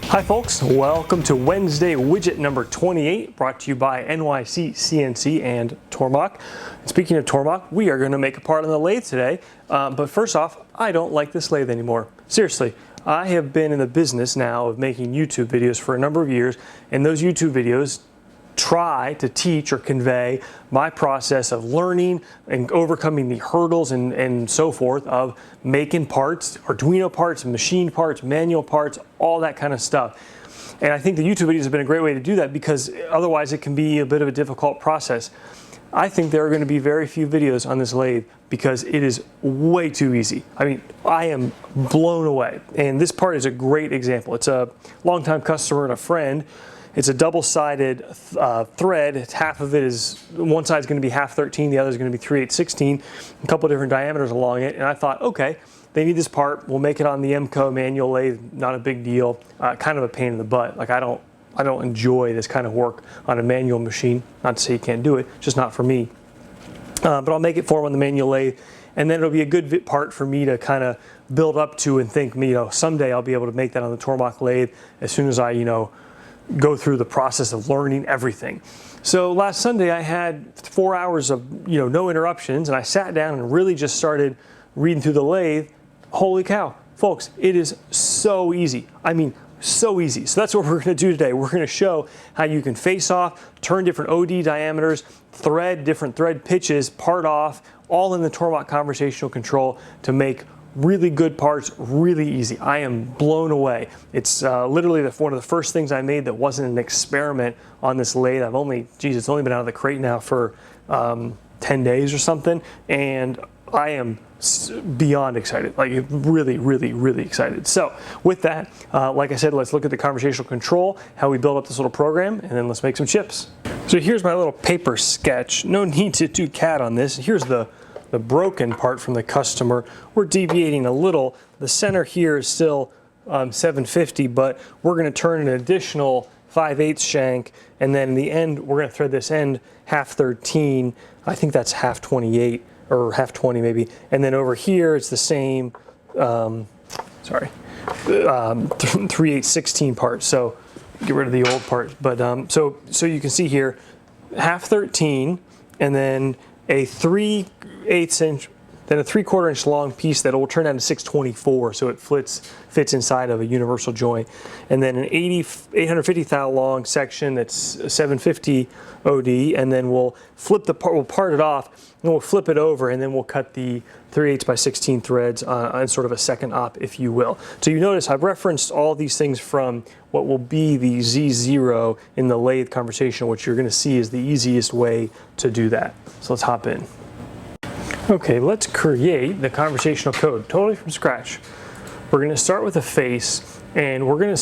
Hi folks, welcome to Wednesday widget number 28, brought to you by NYC CNC and Tormach. Speaking of Tormach, we are going to make a part on the lathe today, but first off, I don't like this lathe anymore. Seriously, I have been in the business now of making YouTube videos for a number of years, and those YouTube videos try to teach or convey my process of learning and overcoming the hurdles and so forth of making parts, Arduino parts, machine parts, manual parts, all that kind of stuff. And I think the YouTube videos have been a great way to do that because otherwise it can be a bit of a difficult process. I think there are going to be very few videos on this lathe because it is way too easy. I mean, I am blown away. And this part is a great example. It's a longtime customer and a friend. It's a double-sided thread. Half of it is, one side is going to be half 13, the other is going to be 3/8/16, a couple different diameters along it. And I thought, okay, they need this part. We'll make it on the MCO manual lathe. Not a big deal. Kind of a pain in the butt. Like I don't enjoy this kind of work on a manual machine. Not to say you can't do it, just not for me. But I'll make it for them on the manual lathe, and then it'll be a good part for me to kind of build up to and think, someday I'll be able to make that on the Tormach lathe as soon as I, go through the process of learning everything. So last Sunday I had 4 hours of no interruptions, and I sat down and really just started reading through the lathe. Holy cow, folks, it is so easy. I mean, so easy. So that's what we're going to do today. We're going to show how you can face off, turn different OD diameters, thread different thread pitches, part off, all in the Tormach conversational control to make really good parts, really easy. I am blown away. It's literally one of the first things I made that wasn't an experiment on this lathe. It's only been out of the crate now for 10 days or something, and I am beyond excited, like really, really, really excited. So with that, like I said, let's look at the conversational control, how we build up this little program, and then let's make some chips. So here's my little paper sketch. No need to do CAD on this. Here's the broken part from the customer. We're deviating a little. The center here is still 750, but we're going to turn an additional 5/8 shank, and then in the end we're going to thread this end half 13. I think that's half 28 or half 20 maybe. And then over here it's the same 3/8/16 part. So get rid of the old part. But so you can see here half 13, and then a 3/8 inch, then a 3/4 inch long piece that will turn out to 624, so it fits inside of a universal joint, and then an 850 thou long section that's 750 OD, and then we'll flip the part, we'll part it off, and we'll flip it over, and then we'll cut the 3/8/16 threads on sort of a second op, if you will. So you notice I've referenced all these things from what will be the Z0 in the lathe conversation, which you're going to see is the easiest way to do that. So let's hop in. Okay, let's create the conversational code totally from scratch. We're going to start with a face, and we're going to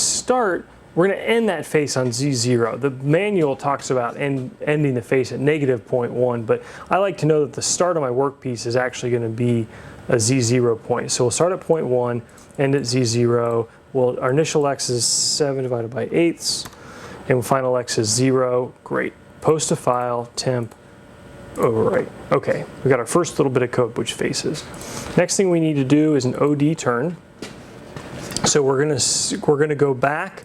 end that face on Z0. The manual talks about ending the face at -0.1, but I like to know that the start of my workpiece is actually going to be a Z0 point. So we'll start at 0.1, end at Z0. Well, our initial X is 7 divided by 8ths, and final X is 0. Great. Post to file, temp, overwrite. Okay, we got our first little bit of code, which faces. Next thing we need to do is an OD turn. So we're gonna go back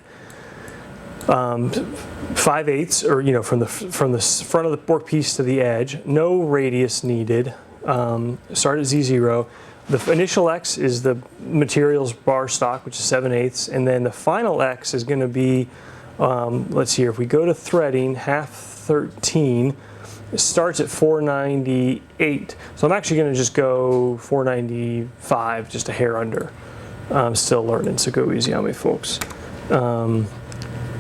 5/8, or from the front of the workpiece to the edge. No radius needed. Start at Z0. The initial X is the materials bar stock, which is 7/8, and then the final X is going to be, let's see here, if we go to threading, half 13, it starts at 498. So I'm actually going to just go 495, just a hair under. I'm still learning, so go easy on me, folks.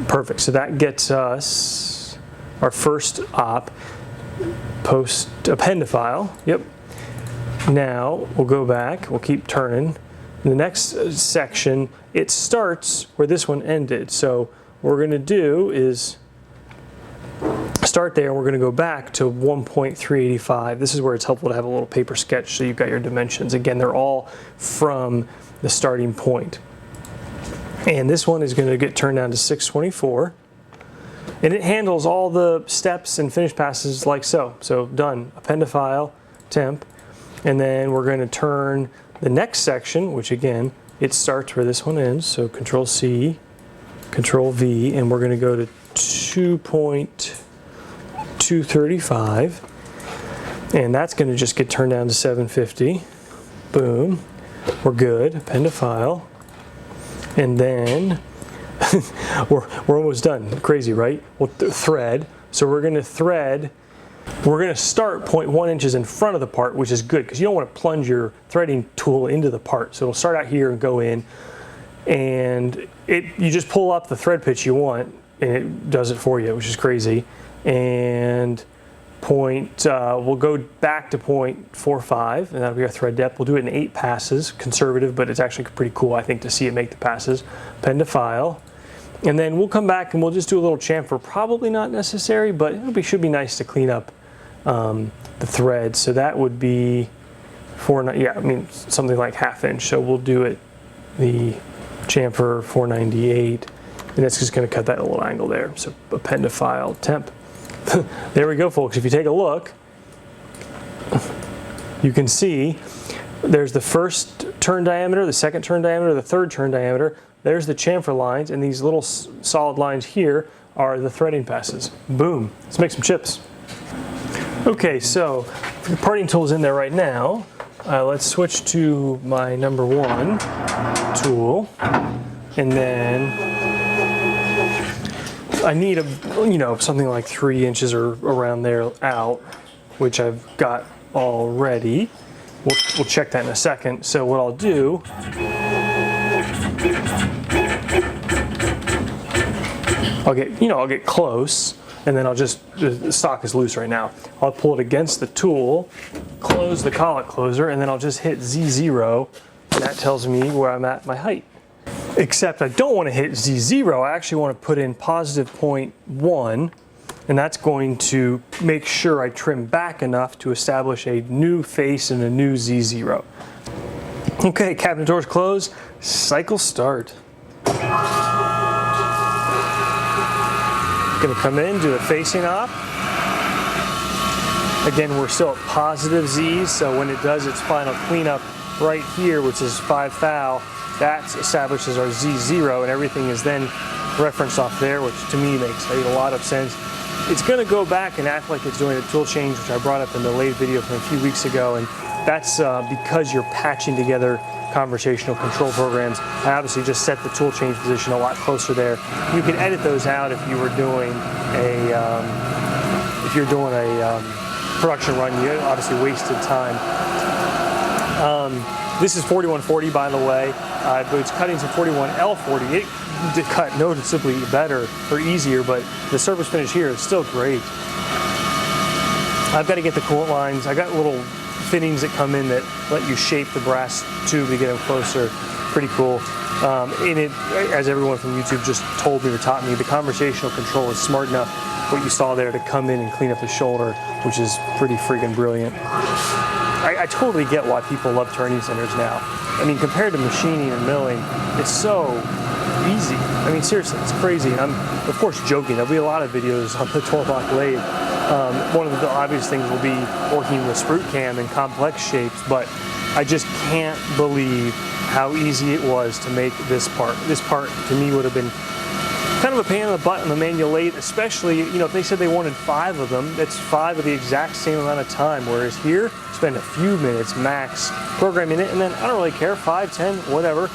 Perfect, so that gets us our first op. Append to file, yep. Now we'll go back, we'll keep turning. In the next section, it starts where this one ended. So what we're going to do is start there, and we're going to go back to 1.385. This is where it's helpful to have a little paper sketch so you've got your dimensions. Again, they're all from the starting point. And this one is going to get turned down to 624. And it handles all the steps and finish passes like so. So done. Append to file, temp. And then we're going to turn the next section, which again, it starts where this one ends. So Control C, Control V, and we're going to go to 2.235, and that's going to just get turned down to 750. Boom. We're good. Append to file. And then we're almost done. Crazy, right? We'll thread. So we're going to thread. We're going to start 0.1 inches in front of the part, which is good because you don't want to plunge your threading tool into the part. So it'll start out here and go in, and you just pull up the thread pitch you want, and it does it for you, which is crazy. And we'll go back to 0.45, and that'll be our thread depth. We'll do it in 8 passes, conservative, but it's actually pretty cool, I think, to see it make the passes. Append to file. And then we'll come back and we'll just do a little chamfer. Probably not necessary, but it should be nice to clean up the thread. So that would be something like 1/2 inch. So we'll do it, the chamfer 498, and that's just going to cut that little angle there. So append to file, temp. There we go, folks. If you take a look, you can see there's the first turn diameter, the second turn diameter, the third turn diameter. There's the chamfer lines, and these little solid lines here are the threading passes. Boom. Let's make some chips. Okay, so the parting tool's in there right now. Let's switch to my number 1 tool, and then I need something like 3 inches or around there out, which I've got already. We'll check that in a second. So what I'll do, I'll get close, and then the stock is loose right now. I'll pull it against the tool, close the collet closer, and then I'll just hit Z0, and that tells me where I'm at my height. Except I don't want to hit Z0, I actually want to put in positive 0.1, and that's going to make sure I trim back enough to establish a new face and a new Z0. Okay, cabinet doors closed, cycle start. Gonna come in, do a facing op. Again, we're still at positive Z, so when it does its final cleanup right here, which is 5 thou, that establishes our Z0, and everything is then referenced off there, which to me makes a lot of sense. It's gonna go back and act like it's doing a tool change, which I brought up in the lathe video from a few weeks ago, and that's because you're patching together conversational control programs. I obviously just set the tool change position a lot closer there. You can edit those out if you were doing a production run. You obviously wasted time. This is 4140, by the way, but it's cutting to 41L40. It did cut noticeably better or easier, but the surface finish here is still great. I've got to get the coolant lines. I got little fittings that come in that let you shape the brass tube to get them closer. Pretty cool. As everyone from YouTube just told me or taught me, the conversational control is smart enough, what you saw there, to come in and clean up the shoulder, which is pretty friggin' brilliant. I totally get why people love turning centers now. I mean, compared to machining and milling, it's so easy. I mean, seriously, it's crazy. And I'm, of course, joking. There'll be a lot of videos on the Tormach lathe. One of the obvious things will be working with sprue cam in complex shapes, but I just can't believe how easy it was to make this part. This part, to me, would have been kind of a pain in the butt on the manual lathe, especially, if they said they wanted 5 of them, that's 5 of the exact same amount of time, whereas here, spend a few minutes max programming it, and then I don't really care, 5, 10, whatever.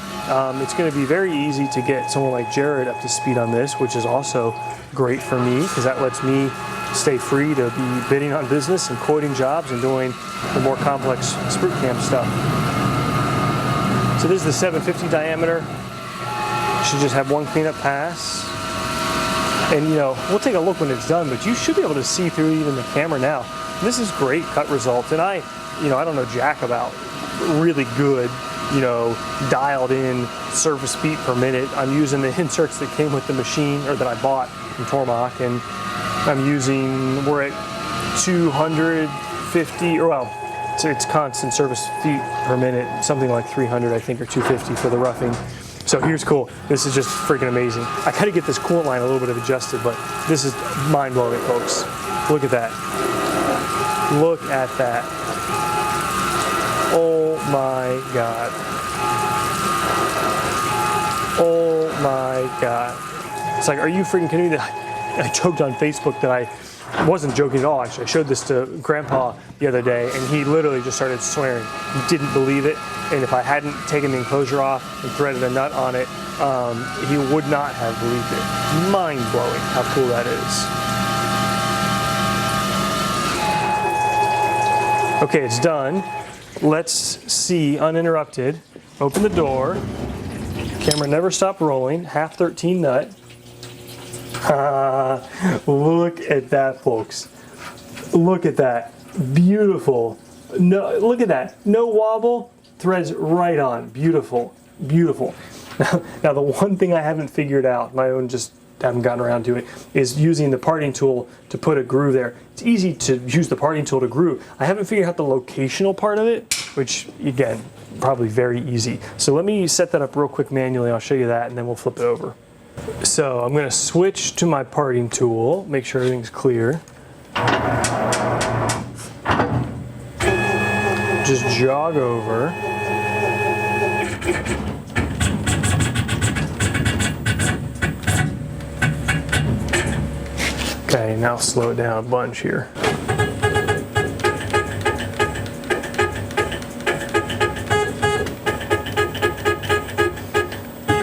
It's going to be very easy to get someone like Jared up to speed on this, which is also great for me, because that lets me stay free to be bidding on business and quoting jobs and doing the more complex sprue cam stuff. So this is the 750 diameter. Should just have 1 cleanup pass. And we'll take a look when it's done, but you should be able to see through even the camera now. This is great cut results, and I don't know jack about really good, dialed in surface feet per minute. I'm using the inserts that came with the machine, or that I bought from Tormach, and we're at 250, or well, it's constant surface feet per minute, something like 300, I think, or 250 for the roughing. So here's cool. This is just freaking amazing. I gotta get this coolant line a little bit adjusted, but this is mind-blowing, folks. Look at that. Look at that. Oh my God. Oh my God. It's like, are you freaking kidding me? I joked on Facebook that I wasn't joking at all, actually. I showed this to Grandpa the other day, and he literally just started swearing. He didn't believe it, and if I hadn't taken the enclosure off and threaded a nut on it, he would not have believed it. Mind-blowing how cool that is. Okay, it's done. Let's see, uninterrupted. Open the door. Camera never stopped rolling. Half 13 nut. Look at that, folks. Look at that. Beautiful. No, look at that. No wobble. Threads right on. Beautiful. Beautiful. Now the one thing I haven't figured out, my own just haven't gotten around to it, is using the parting tool to put a groove there. It's easy to use the parting tool to groove. I haven't figured out the locational part of it, which again, probably very easy. So let me set that up real quick manually. I'll show you that and then we'll flip it over. So I'm going to switch to my parting tool, make sure everything's clear. Just jog over. Okay, now slow it down a bunch here.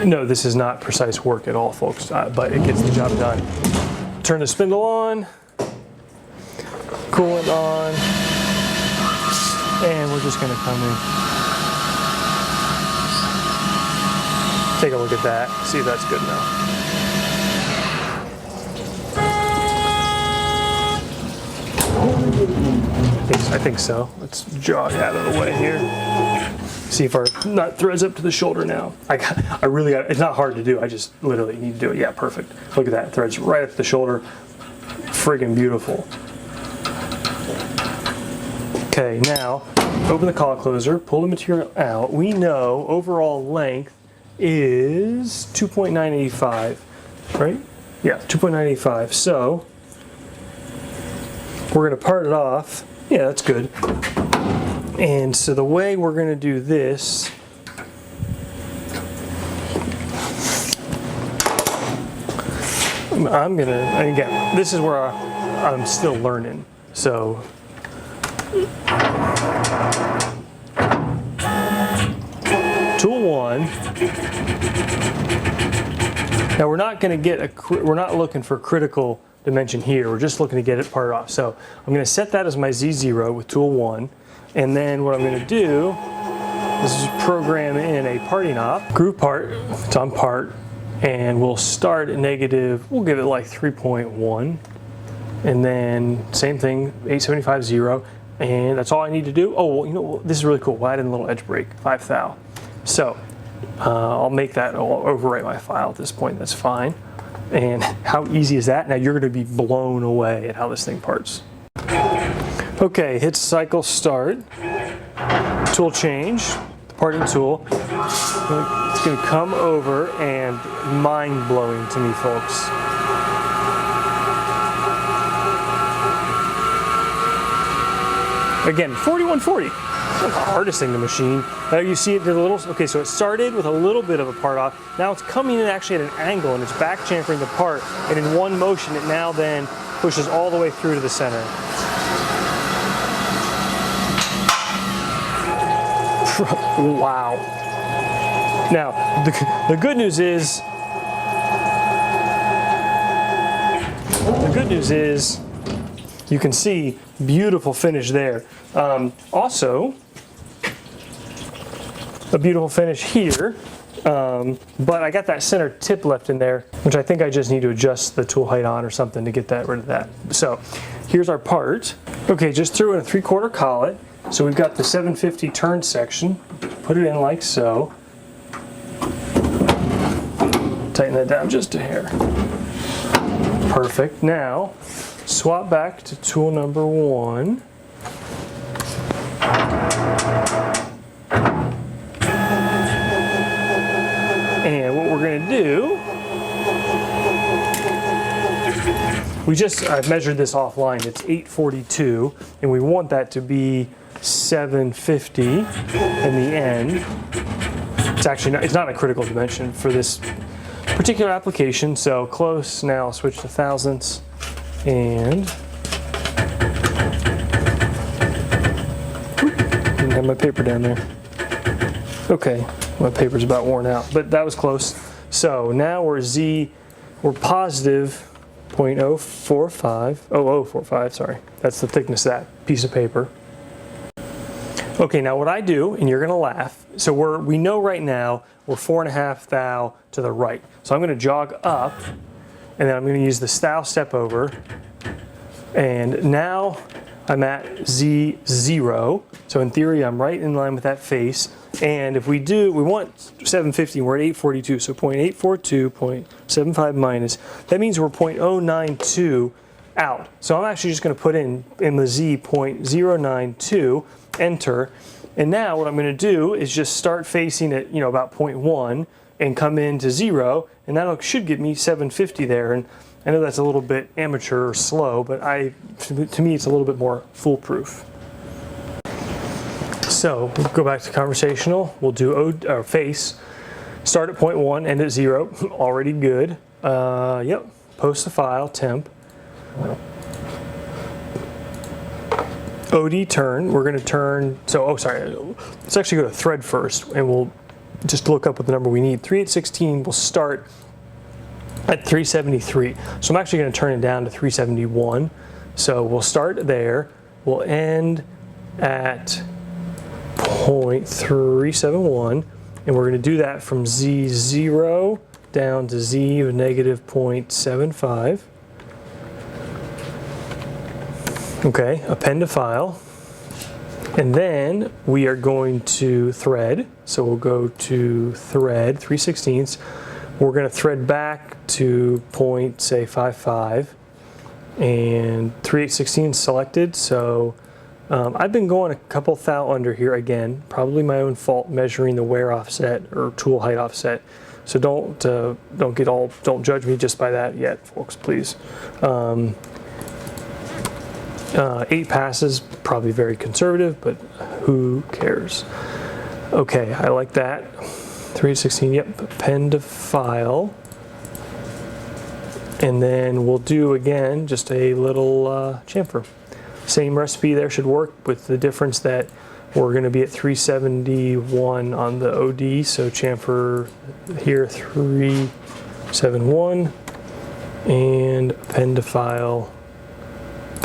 No, this is not precise work at all, folks, but it gets the job done. Turn the spindle on, coolant on, and we're just going to come in. Take a look at that, see if that's good enough. I think so. Let's jog out of the way here. See if our nut threads up to the shoulder now. I really got, it's not hard to do. I just literally need to do it. Yeah, perfect. Look at that. It threads right up to the shoulder. Friggin' beautiful. Okay, now open the collar closer, pull the material out. We know overall length is 2.985, right? Yeah, 2.985. So we're going to part it off. Yeah, that's good. And so the way we're going to do this, I'm going to, and again, this is where I'm still learning. So tool one. Now we're not going to get we're not looking for critical dimension here. We're just looking to get it parted off. So I'm going to set that as my Z0 with tool 1. And then what I'm going to do is just program in a parting op. Groove part, it's on part, and we'll start at negative, we'll give it like 3.1. And then same thing, 875 0. And that's all I need to do. Oh, well, you know, this is really cool. We'll add in a little edge break, 5 thou. So I'll make that, I'll overwrite my file at this point, that's fine. And how easy is that? Now you're going to be blown away at how this thing parts. Okay, hit cycle start, tool change, the parting tool. It's going to come over and mind-blowing to me, folks. Again, 4140. It's not the hardest thing to machine. Now you see it did a little, okay, so it started with a little bit of a part off. Now it's coming in actually at an angle and it's back chamfering the part, and in one motion it now then pushes all the way through to the center. Wow. Now, the good news is, you can see beautiful finish there. Also, a beautiful finish here, but I got that center tip left in there, which I think I just need to adjust the tool height on or something to get that rid of that. So here's our part. Okay, just threw in a 3/4 collet. So we've got the 750 turn section. Put it in like so. Tighten that down just a hair. Perfect. Now, swap back to tool number 1. And what we're going to do, I've measured this offline, it's 842, and we want that to be 750 in the end. It's actually not, it's not a critical dimension for this particular application. So close, now I'll switch to thousandths, and didn't have my paper down there. Okay, my paper's about worn out, but that was close. So now we're positive 0.045, sorry. That's the thickness of that piece of paper. Okay, now what I do, and you're gonna laugh, so we know right now we're 4.5 thou to the right. So I'm gonna jog up, and then I'm gonna use the thou step over, and now I'm at Z0. So in theory, I'm right in line with that face. And if we want 750, we're at 842. So 0.842, 0.75 minus, that means we're 0.092 out. So I'm actually just gonna put in the Z 0.092, enter. And now what I'm gonna do is just start facing at about 0.1 and come into 0, and that should give me 750 there. And I know that's a little bit amateur or slow, but to me it's a little bit more foolproof. So we'll go back to conversational. We'll do face. Start at 0.1, end at 0. Already good. Yep. Post the file, temp. OD turn. We're going to turn. So let's actually go to thread first, and we'll just look up what the number we need. 3816 will start at 373. So I'm actually going to turn it down to 371. So we'll start there. We'll end at 0.371, and we're going to do that from Z0 down to Z of negative 0.75. Okay, append to file. And then we are going to thread. So we'll go to thread 3/16. We're going to thread back to 0.55, and 3/816 selected. So I've been going a couple thou under here again, probably my own fault measuring the wear offset or tool height offset. So don't judge me just by that yet, folks, please. 8 passes, probably very conservative, but who cares? Okay, I like that. 3/16, yep, append to file. And then we'll do again just a little chamfer. Same recipe there should work, with the difference that we're going to be at 371 on the OD, so chamfer here 371, and append to file.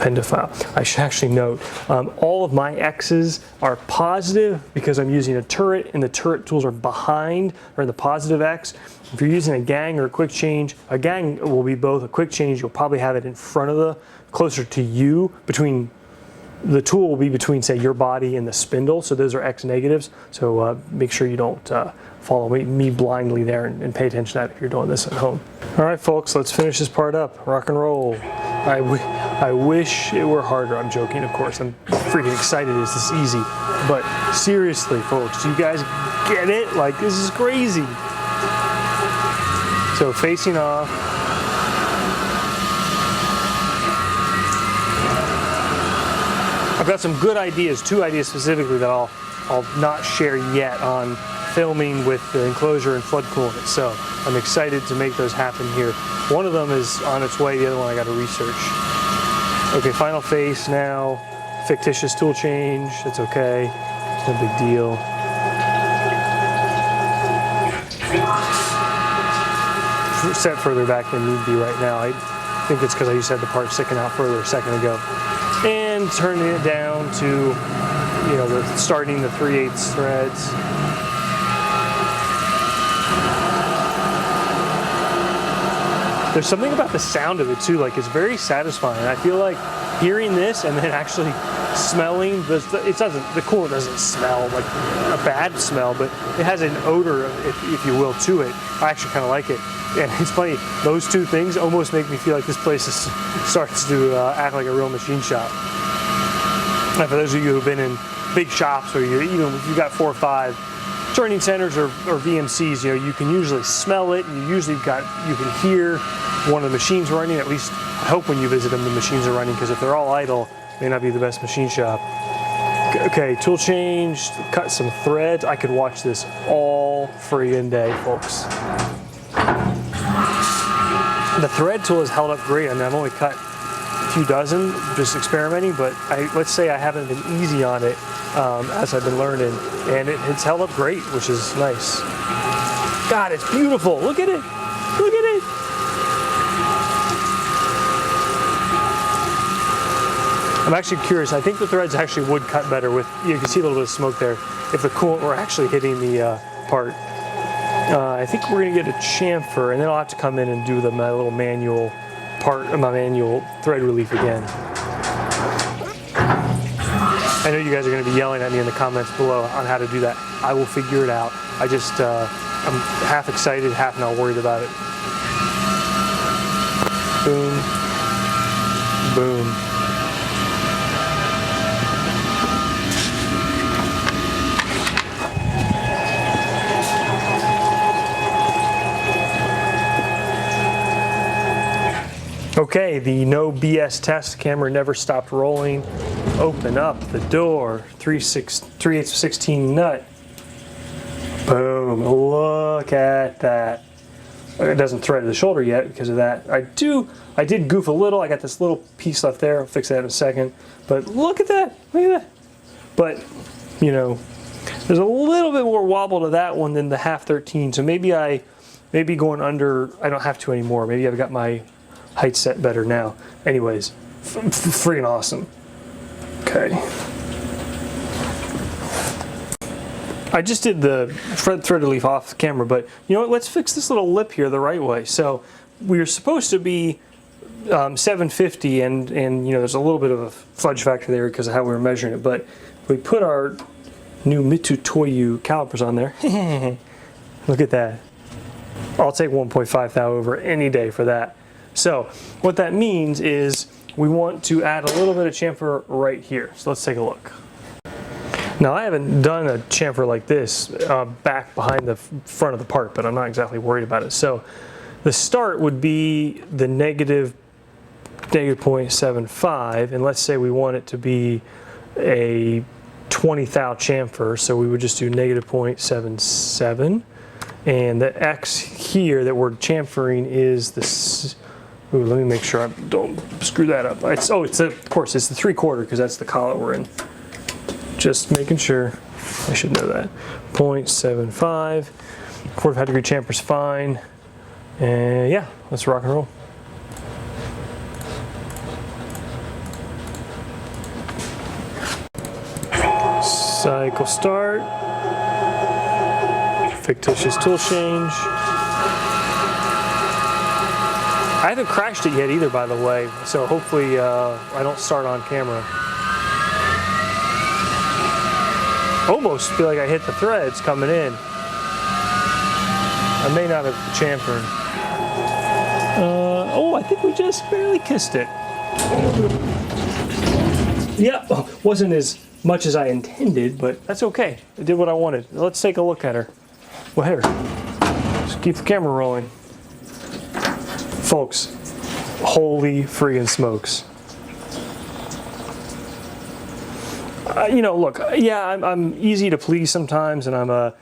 I should actually note, all of my X's are positive because I'm using a turret, and the turret tools are behind, or the positive X. If you're using a gang or a quick change, a gang will be both. A quick change, you'll probably have it in front of closer to you, the tool will be between, say, your body and the spindle, so those are X negatives. So make sure you don't follow me blindly there, and pay attention to that if you're doing this at home. All right, folks, let's finish this part up. Rock and roll. I wish it were harder. I'm joking, of course. I'm freaking excited. It's this easy. But seriously, folks, you guys get it? Like, this is crazy. So facing off. I've got some good ideas, 2 ideas specifically that I'll not share yet on filming with the enclosure and flood coolant. So I'm excited to make those happen here. One of them is on its way, the other one I got to research. Okay, final face now. Fictitious tool change, it's okay. No big deal. Set further back than need be right now. I think it's because I used to have the part sticking out further a second ago. And turning it down to, starting the 3/8 threads. There's something about the sound of it too, like it's very satisfying. I feel like hearing this and then actually smelling, the coolant doesn't smell like a bad smell, but it has an odor, if you will, to it. I actually kind of like it. And it's funny, those 2 things almost make me feel like this place starts to act like a real machine shop. And for those of you who've been in big shops, or even if you've got 4 or 5 turning centers or VMCs, you can usually smell it, and you can hear one of the machines running. At least I hope when you visit them the machines are running, because if they're all idle, it may not be the best machine shop. Okay, tool change, cut some threads. I could watch this all friggin' day, folks. The thread tool has held up great. I mean, I've only cut a few dozen, just experimenting, but let's say I haven't been easy on it as I've been learning, and it's held up great, which is nice. God, it's beautiful. Look at it. Look at it. I'm actually curious. I think the threads actually would cut better with, you can see a little bit of smoke there, if the coolant were actually hitting the part. I think we're gonna get a chamfer, and then I'll have to come in and do my little manual my manual thread relief again. I know you guys are gonna be yelling at me in the comments below on how to do that. I will figure it out. I just, I'm half excited, half not worried about it. Boom, boom. Okay, the no BS test camera never stopped rolling. Open up the door, 3/8 nut. Boom, look at that. It doesn't thread the shoulder yet because of that. I did goof a little. I got this little piece left there. I'll fix that in a second. But look at that, look at that. But, you know, there's a little bit more wobble to that one than the 1/2-13. So maybe going under, I don't have to anymore. Maybe I've got my height set better now. Anyways, freaking awesome. Okay. I just did the thread relief off camera, but you know what? Let's fix this little lip here the right way. So we were supposed to be 750, and you know, there's a little bit of a fudge factor there because of how we were measuring it. But we put our new Mitutoyo calipers on there. Look at that. I'll take 1.5 thou over any day for that. So what that means is we want to add a little bit of chamfer right here. So let's take a look. Now I haven't done a chamfer like this back behind the front of the part, but I'm not exactly worried about it. So the start would be the negative 0.75, and let's say we want it to be a 20 thou chamfer, so we would just do negative 0.77. And the X here that we're chamfering is this. Ooh, let me make sure I don't screw that up. Of course, it's the 3/4 because that's the collet we're in. Just making sure. I should know that. 0.75. 45-degree chamfer's fine. And yeah, let's rock and roll. Cycle start. Fictitious tool change. I haven't crashed it yet either, by the way, so hopefully I don't start on camera. Almost feel like I hit the threads coming in. I may not have chamfered. Oh, I think we just barely kissed it. Yeah, wasn't as much as I intended, but that's okay. I did what I wanted. Let's take a look at her. Well, here, just keep the camera rolling. Folks, holy friggin' smokes. You know, look, yeah, I'm easy to please sometimes, and I'm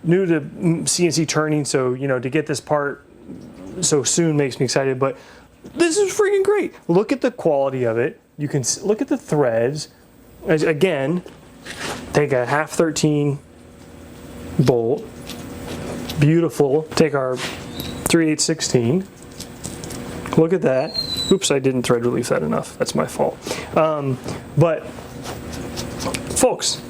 new to CNC turning, so, you know, to get this part so soon makes me excited, but this is freaking great. Look at the quality of it. You can look at the threads. Again, take a 1/2-13 bolt. Beautiful. Take our 3/8-16. Look at that. Oops, I didn't thread relief that enough. That's my fault. But folks,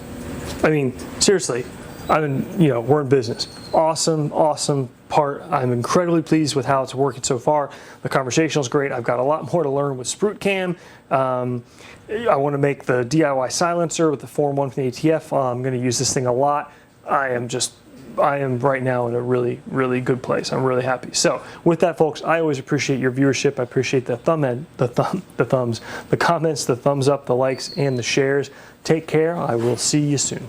I mean, seriously, we're in business. Awesome, awesome part. I'm incredibly pleased with how it's working so far. The conversational is great. I've got a lot more to learn with Sprute Cam. I want to make the DIY silencer with the Form 1 from the ATF. I'm going to use this thing a lot. I am right now in a really, really good place. I'm really happy. So with that, folks, I always appreciate your viewership. I appreciate the thumbs, the comments, the thumbs up, the likes, and the shares. Take care. I will see you soon.